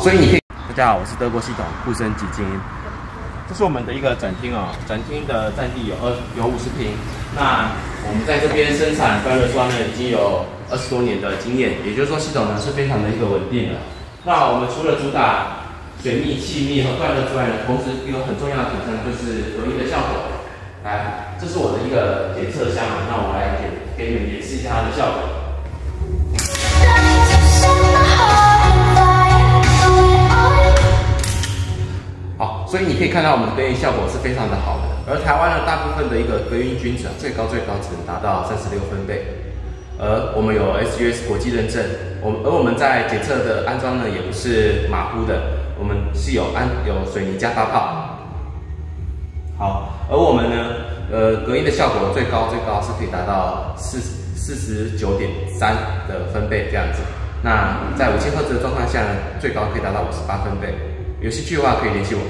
所以你可以。大家好，我是德国系统护身基金。这是我们的一个展厅哦，展厅的占地有50平。那我们在这边生产断热刷呢，已经有20多年的经验，也就是说系统呢是非常的一个稳定的。那我们除了主打水密、气密和断热之外呢，同时一个很重要的挑战就是隔音的效果。来，这是我的一个检测箱啊，那我来给你们演示一下它的效果。 好，所以你可以看到我们的隔音效果是非常的好的，而台湾呢，大部分的一个隔音均值最高只能达到36分贝，而我们有 SGS 国际认证，而我们在检测的安装呢，也不是马虎的，我们是有水泥加大炮。好，而我们呢，隔音的效果最高是可以达到49.3的分贝这样子。那在5000赫兹的状况下呢，最高可以达到58分贝。有兴趣的话可以联系我。